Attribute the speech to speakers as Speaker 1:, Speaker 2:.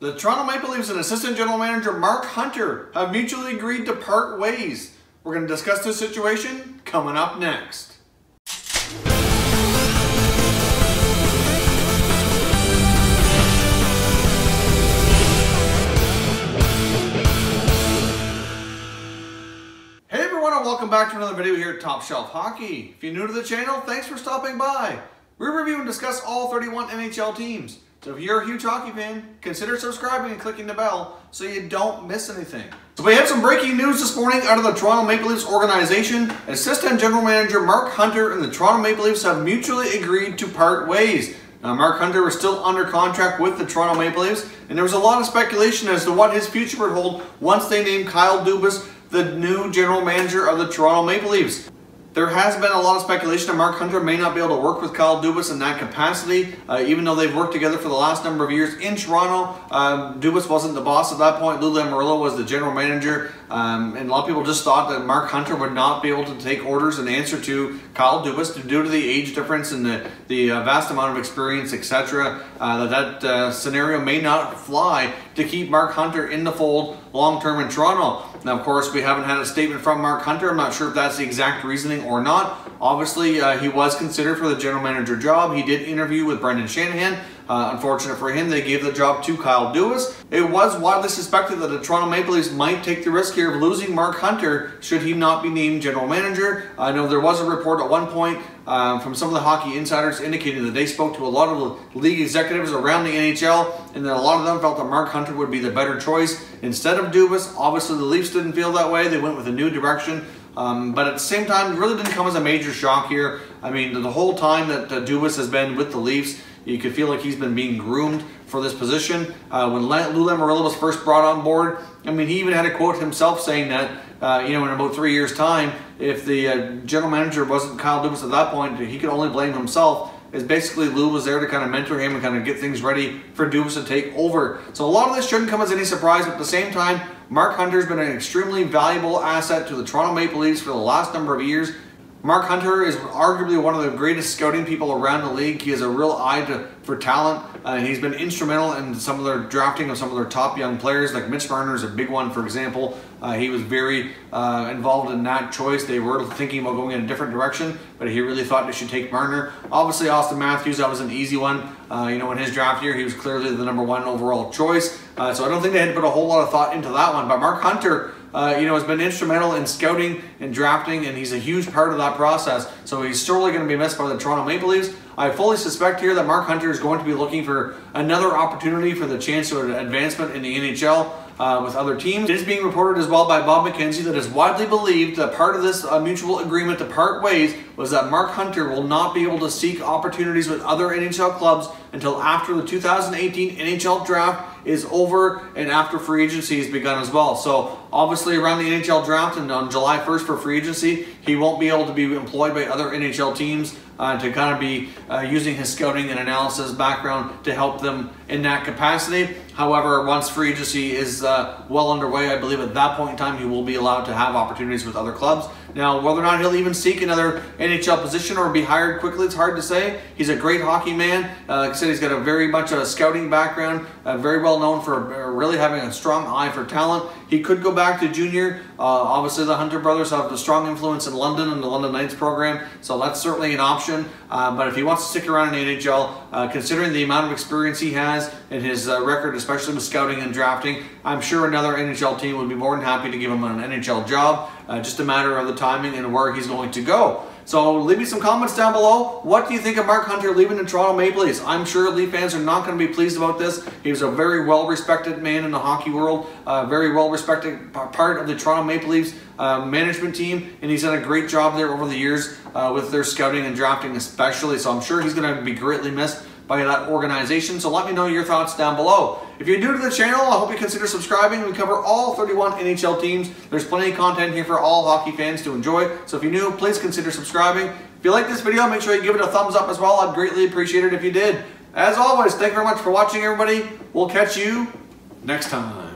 Speaker 1: The Toronto Maple Leafs and assistant general manager Mark Hunter have mutually agreed to part ways. We're going to discuss this situation coming up next. Hey everyone, and welcome back to another video here at Top Shelf Hockey. If you're new to the channel, thanks for stopping by. We review and discuss all 31 NHL teams. So if you're a huge hockey fan, consider subscribing and clicking the bell so you don't miss anything. So we have some breaking news this morning out of the Toronto Maple Leafs organization. Assistant General Manager Mark Hunter and the Toronto Maple Leafs have mutually agreed to part ways. Now, Mark Hunter was still under contract with the Toronto Maple Leafs, and there was a lot of speculation as to what his future would hold once they named Kyle Dubas the new general manager of the Toronto Maple Leafs. There has been a lot of speculation that Mark Hunter may not be able to work with Kyle Dubas in that capacity, even though they've worked together for the last number of years in Toronto. Dubas wasn't the boss at that point. Lou Lamoriello was the general manager, and a lot of people just thought that Mark Hunter would not be able to take orders and answer to Kyle Dubas due to the age difference and the vast amount of experience, etc. That scenario may not fly to keep Mark Hunter in the fold long-term in Toronto. Now, of course, we haven't had a statement from Mark Hunter. I'm not sure if that's the exact reasoning or not. Obviously, he was considered for the general manager job. He did interview with Brendan Shanahan. Unfortunate for him, they gave the job to Kyle Dubas. It was widely suspected that the Toronto Maple Leafs might take the risk here of losing Mark Hunter should he not be named general manager. I know there was a report at one point from some of the hockey insiders indicating that they spoke to a lot of the league executives around the NHL, and that a lot of them felt that Mark Hunter would be the better choice instead of Dubas. Obviously, the Leafs didn't feel that way. They went with a new direction. But at the same time, it really didn't come as a major shock here. I mean, the whole time that Dubas has been with the Leafs, you could feel like he's been being groomed for this position. When Lou Lamoriello was first brought on board, I mean, he even had a quote himself saying that, in about 3 years' time, if the general manager wasn't Kyle Dubas at that point, he could only blame himself. Is basically Lou was there to kind of mentor him and kind of get things ready for Dubas to take over. So a lot of this shouldn't come as any surprise, but at the same time, Mark Hunter's been an extremely valuable asset to the Toronto Maple Leafs for the last number of years. Mark Hunter is arguably one of the greatest scouting people around the league. He has a real eye for talent, and he's been instrumental in some of their drafting of some of their top young players, like Mitch Marner is a big one, for example. He was very involved in that choice. They were thinking about going in a different direction, but he really thought they should take Marner. Obviously, Austin Matthews, that was an easy one. In his draft year, he was clearly the #1 overall choice. So I don't think they had to put a whole lot of thought into that one. But Mark Hunter, has been instrumental in scouting and drafting, and he's a huge part of that process. So he's surely going to be missed by the Toronto Maple Leafs. I fully suspect here that Mark Hunter is going to be looking for another opportunity for the chance of advancement in the NHL with other teams. It is being reported as well by Bob McKenzie that it's widely believed that part of this mutual agreement to part ways was that Mark Hunter will not be able to seek opportunities with other NHL clubs until after the 2018 NHL draft is over and after free agency has begun as well. So obviously around the NHL draft and on July 1st for free agency, he won't be able to be employed by other NHL teams to kind of be using his scouting and analysis background to help them in that capacity. However, once free agency is well underway, I believe at that point in time he will be allowed to have opportunities with other clubs. Now, whether or not he'll even seek another NHL position or be hired quickly, it's hard to say. He's a great hockey man. Like I said, he's got a very much a scouting background, very well known for really having a strong eye for talent. He could go back to junior. Obviously, the Hunter brothers have a strong influence in London and the London Knights program, so that's certainly an option. But if he wants to stick around in the NHL, considering the amount of experience he has and his record, especially with scouting and drafting, I'm sure another NHL team would be more than happy to give him an NHL job. Just a matter of the timing and where he's going to go. So leave me some comments down below. What do you think of Mark Hunter leaving the Toronto Maple Leafs? I'm sure Leaf fans are not going to be pleased about this. He was a very well-respected man in the hockey world, very well-respected part of the Toronto Maple Leafs management team, and he's done a great job there over the years with their scouting and drafting especially. So I'm sure he's going to be greatly missed by that organization. So let me know your thoughts down below. If you're new to the channel, I hope you consider subscribing. We cover all 31 NHL teams. There's plenty of content here for all hockey fans to enjoy. So if you're new, please consider subscribing. If you like this video, make sure you give it a thumbs up as well. I'd greatly appreciate it if you did. As always, thank you very much for watching, everybody. We'll catch you next time.